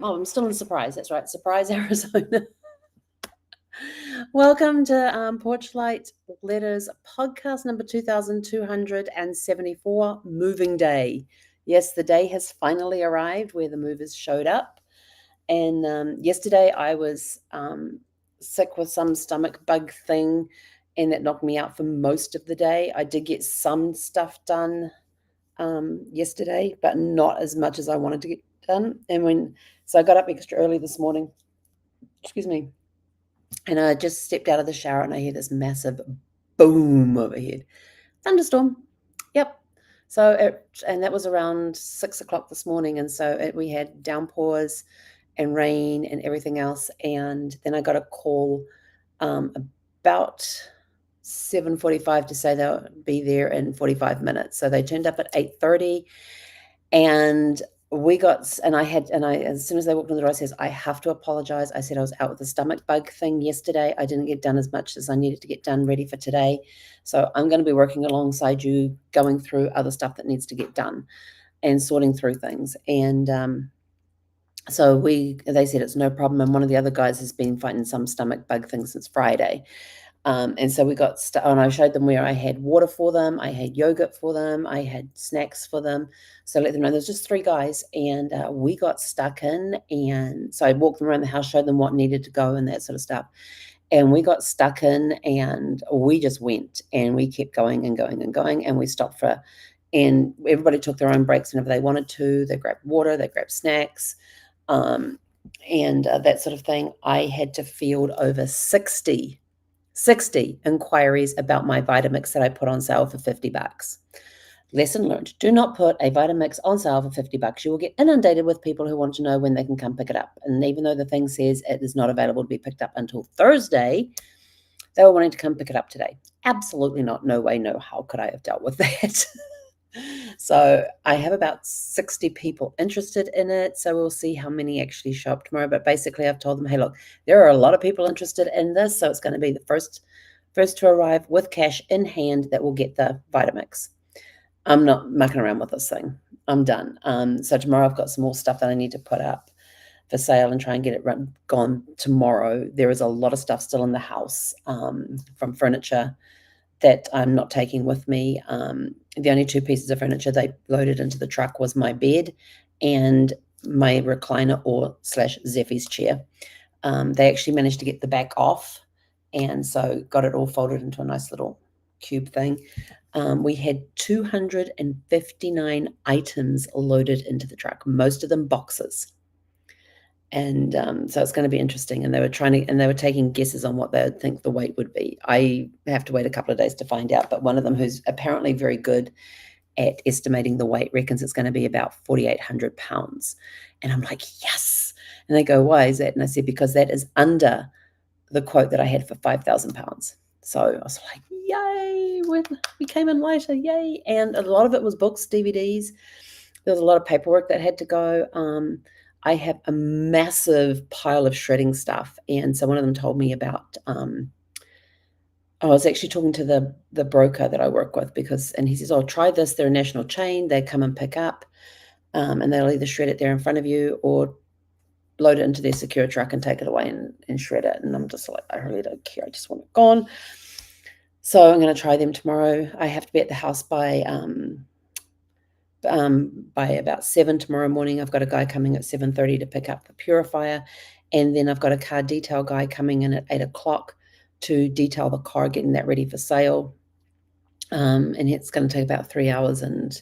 Oh, I'm still in Surprise. That's right. Surprise, Arizona. Welcome to Porchlight Letters podcast number 2274, Moving Day. Yes, the day has finally arrived where the movers showed up. And yesterday I was sick with some stomach bug thing, and that knocked me out for most of the day. I did get some stuff done yesterday, but not as much as I wanted to get done. So I got up extra early this morning. Excuse me. And I just stepped out of the shower and I hear this massive boom overhead. Thunderstorm. Yep. And that was around 6 o'clock this morning. And so we had downpours and rain and everything else. And then I got a call about 7:45 to say they'll be there in 45 minutes. So they turned up at 8:30, and as soon as they walked in the door, I says, I have to apologize. I said I was out with the stomach bug thing yesterday. I didn't get done as much as I needed to get done ready for today. So I'm going to be working alongside you, going through other stuff that needs to get done and sorting through things. And so they said it's no problem. And one of the other guys has been fighting some stomach bug thing since Friday. And so and I showed them where I had water for them, I had yogurt for them, I had snacks for them. So I let them know there's just 3 guys, and we got stuck in. And so I walked them around the house, showed them what needed to go and that sort of stuff. And we got stuck in, and we just went, and we kept going and going and going, and we stopped and everybody took their own breaks whenever they wanted to. They grabbed water, they grabbed snacks, and that sort of thing. I had to field over 60 inquiries about my Vitamix that I put on sale for $50. Lesson learned. Do not put a Vitamix on sale for $50. You will get inundated with people who want to know when they can come pick it up. And even though the thing says it is not available to be picked up until Thursday, they were wanting to come pick it up today. Absolutely not. No way, no how could I have dealt with that. So I have about 60 people interested in it. So we'll see how many actually show up tomorrow. But basically, I've told them, hey, look, there are a lot of people interested in this. So it's going to be the first to arrive with cash in hand that will get the Vitamix. I'm not mucking around with this thing. I'm done. So tomorrow I've got some more stuff that I need to put up for sale and try and get it gone tomorrow. There is a lot of stuff still in the house from furniture that I'm not taking with me. The only 2 pieces of furniture they loaded into the truck was my bed and my recliner / Zeffie's chair. They actually managed to get the back off, and so got it all folded into a nice little cube thing. We had 259 items loaded into the truck, most of them boxes. And so it's going to be interesting. And they were taking guesses on what they would think the weight would be. I have to wait a couple of days to find out. But one of them, who's apparently very good at estimating the weight, reckons it's going to be about 4,800 pounds. And I'm like, yes. And they go, why is that? And I said, because that is under the quote that I had for 5,000 pounds. So I was like, yay, we came in later, yay. And a lot of it was books, DVDs. There was a lot of paperwork that had to go. I have a massive pile of shredding stuff. And so one of them told me about, I was actually talking to the broker that I work with and he says, oh, try this. They're a national chain. They come and pick up, and they'll either shred it there in front of you or load it into their secure truck and take it away and shred it. And I'm just like, I really don't care. I just want it gone. So I'm going to try them tomorrow. I have to be at the house by about 7 tomorrow morning. I've got a guy coming at 7:30 to pick up the purifier, and then I've got a car detail guy coming in at 8 o'clock to detail the car, getting that ready for sale. And it's going to take about 3 hours, and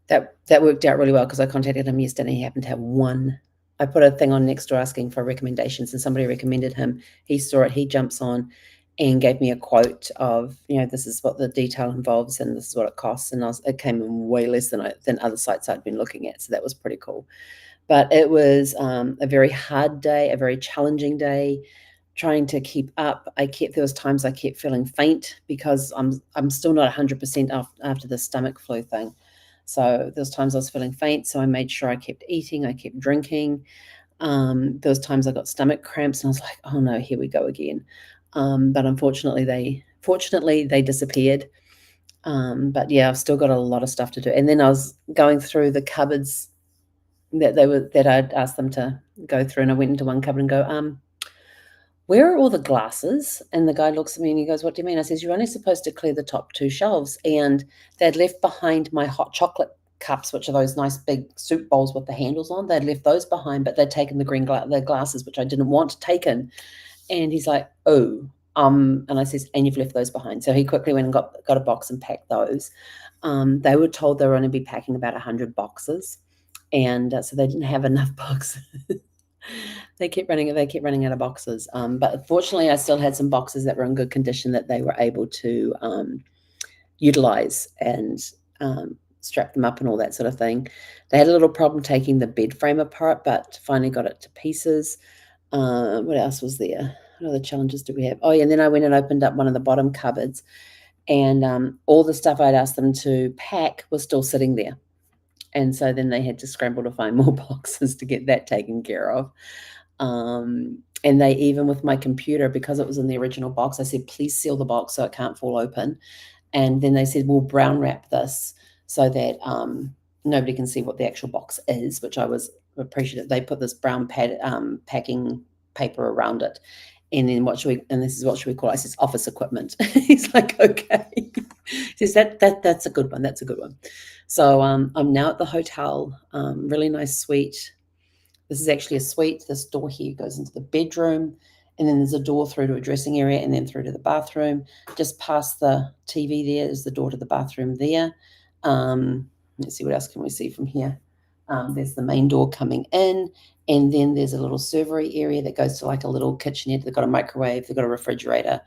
that worked out really well because I contacted him yesterday. He happened to have one. I put a thing on Nextdoor asking for recommendations, and somebody recommended him. He saw it, he jumps on and gave me a quote of, this is what the detail involves and this is what it costs. And it came in way less than other sites I'd been looking at. So that was pretty cool. But it was a very hard day, a very challenging day, trying to keep up. There was times I kept feeling faint because I'm still not 100% after the stomach flu thing. So there's times I was feeling faint. So I made sure I kept eating, I kept drinking. There was times I got stomach cramps and I was like, oh no, here we go again. But unfortunately they disappeared. But yeah, I've still got a lot of stuff to do. And then I was going through the cupboards that I'd asked them to go through, and I went into one cupboard and go, where are all the glasses? And the guy looks at me and he goes, what do you mean? I says, you're only supposed to clear the top 2 shelves. And they'd left behind my hot chocolate cups, which are those nice big soup bowls with the handles on. They'd left those behind, but they'd taken the glasses, which I didn't want taken. And he's like, oh, and I says, and you've left those behind. So he quickly went and got a box and packed those. They were told they were only be packing about 100 boxes. And so they didn't have enough boxes. They kept running out of boxes. But fortunately, I still had some boxes that were in good condition that they were able to utilize and strap them up and all that sort of thing. They had a little problem taking the bed frame apart, but finally got it to pieces. What else was there? What other challenges do we have? Oh, yeah, and then I went and opened up one of the bottom cupboards, and all the stuff I'd asked them to pack was still sitting there. And so then they had to scramble to find more boxes to get that taken care of. And they even with my computer, because it was in the original box, I said, please seal the box so it can't fall open. And then they said, we'll brown wrap this so that nobody can see what the actual box is, which I was appreciative. They put this brown packing paper around it. And then this is what should we call it? I says, office equipment. He's like, okay. He says, that's a good one. That's a good one. So I'm now at the hotel, really nice suite. This is actually a suite. This door here goes into the bedroom, and then there's a door through to a dressing area and then through to the bathroom. Just past the TV there is the door to the bathroom there. Let's see, what else can we see from here? There's the main door coming in, and then there's a little servery area that goes to like a little kitchenette. They've got a microwave, they've got a refrigerator,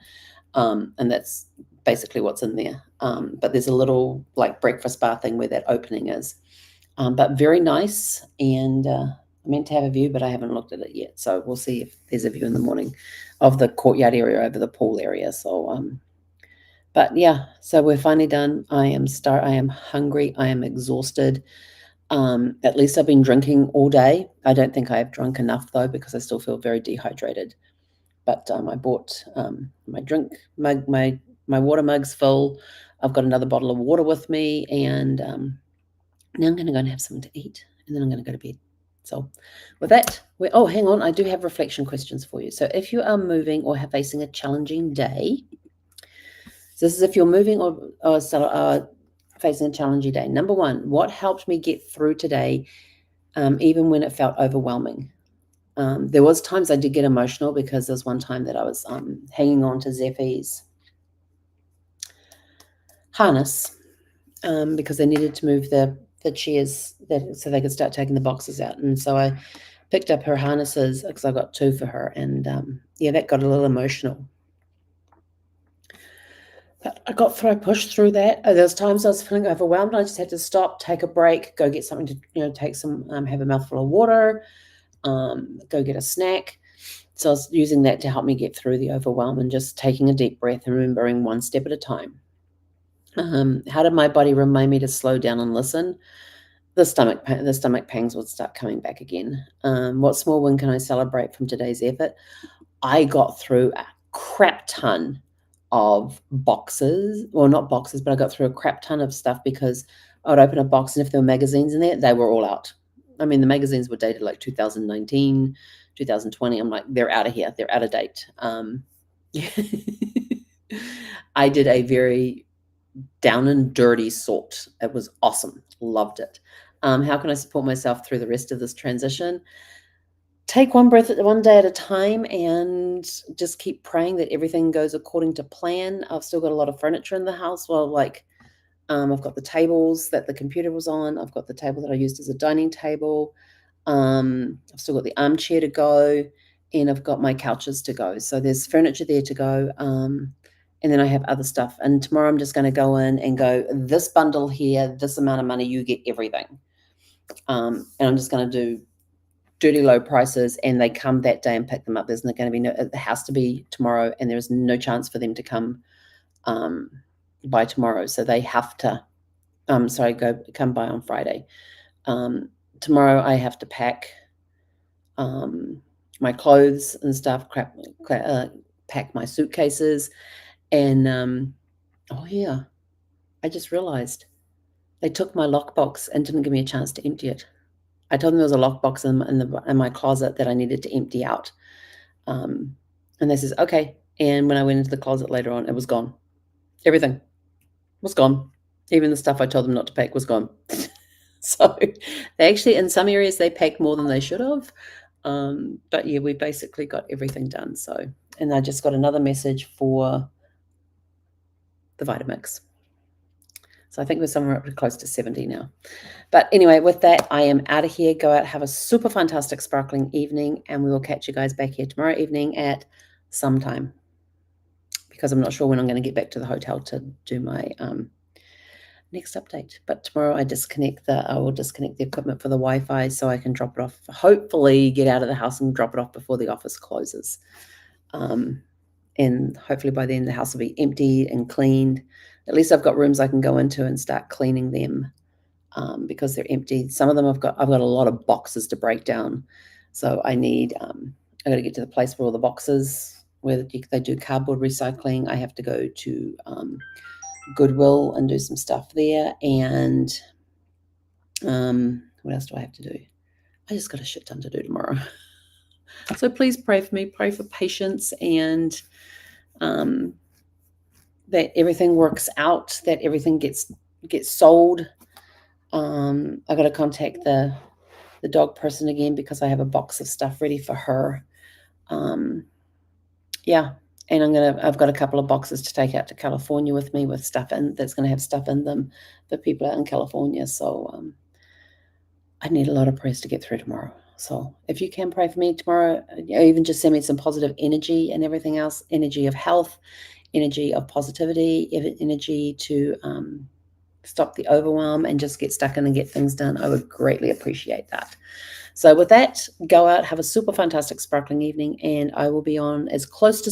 and that's basically what's in there. But there's a little like breakfast bar thing where that opening is. But very nice, and I meant to have a view, but I haven't looked at it yet. So we'll see if there's a view in the morning of the courtyard area over the pool area. So, but yeah, so we're finally done. I am hungry. I am exhausted. At least I've been drinking all day. I don't think I have drunk enough though, because I still feel very dehydrated. But I bought my drink mug, my water mug's full. I've got another bottle of water with me, and now I'm going to go and have something to eat, and then I'm going to go to bed. So with that, oh, hang on, I do have reflection questions for you. So if you are moving or facing a challenging day, so this is if you're moving or facing a challenging day. Number 1, what helped me get through today, even when it felt overwhelming? There was times I did get emotional, because there's one time that I was hanging on to Zeffie's harness because they needed to move the chairs so they could start taking the boxes out. And so I picked up her harnesses because I got 2 for her. And yeah, that got a little emotional. But I pushed through that. There was times I was feeling overwhelmed. I just had to stop, take a break, go get something to, take some, have a mouthful of water, go get a snack. So I was using that to help me get through the overwhelm and just taking a deep breath and remembering one step at a time. How did my body remind me to slow down and listen? The stomach pangs would start coming back again. What small win can I celebrate from today's effort? I got through a crap ton of boxes. Well, not boxes, but I got through a crap ton of stuff because I would open a box, and if there were magazines in there, they were all out. I mean, the magazines were dated like 2019, 2020. I'm like, they're out of here. They're out of date. I did a very down and dirty sort. It was awesome. Loved it. How can I support myself through the rest of this transition? Take one day at a time, and just keep praying that everything goes according to plan. I've still got a lot of furniture in the house. Well, like I've got the tables that the computer was on. I've got the table that I used as a dining table. I've still got the armchair to go, and I've got my couches to go. So there's furniture there to go. And then I have other stuff. And tomorrow I'm just going to go in and go, this bundle here, this amount of money, you get everything. And I'm just going to do dirty low prices, and they come that day and pick them up. There's not going to be it has to be tomorrow, and there's no chance for them to come by tomorrow. So they have to, come by on Friday. Tomorrow I have to pack my clothes and stuff, pack my suitcases. And oh yeah, I just realized they took my lockbox and didn't give me a chance to empty it. I told them there was a lockbox in my closet that I needed to empty out. And they says, okay. And when I went into the closet later on, it was gone. Everything was gone. Even the stuff I told them not to pack was gone. So they actually, in some areas, they packed more than they should have. But yeah, we basically got everything done. So, and I just got another message for the Vitamix. So I think we're somewhere up to close to 70 now. But anyway, with that, I am out of here. Go out, have a super fantastic, sparkling evening, and we will catch you guys back here tomorrow evening at some time, because I'm not sure when I'm going to get back to the hotel to do my next update. But tomorrow I will disconnect the equipment for the Wi-Fi so I can drop it off. Hopefully get out of the house and drop it off before the office closes. And hopefully by then the house will be emptied and cleaned. At least I've got rooms I can go into and start cleaning them, because they're empty. Some of them I've got a lot of boxes to break down. So I got to get to the place where all the boxes, where they do cardboard recycling. I have to go to Goodwill and do some stuff there. And what else do I have to do? I just got a shit ton to do tomorrow. So please pray for me, pray for patience, and that everything works out, that everything gets sold. I got to contact the dog person again because I have a box of stuff ready for her. Yeah, and I've got a couple of boxes to take out to California with me with stuff that's going to have stuff in them for people out in California. So I need a lot of prayers to get through tomorrow. So if you can pray for me tomorrow, or even just send me some positive energy and everything else, energy of health, energy of positivity, energy to stop the overwhelm and just get stuck in and get things done, I would greatly appreciate that. So with that, go out, have a super fantastic, sparkling evening, and I will be on as close to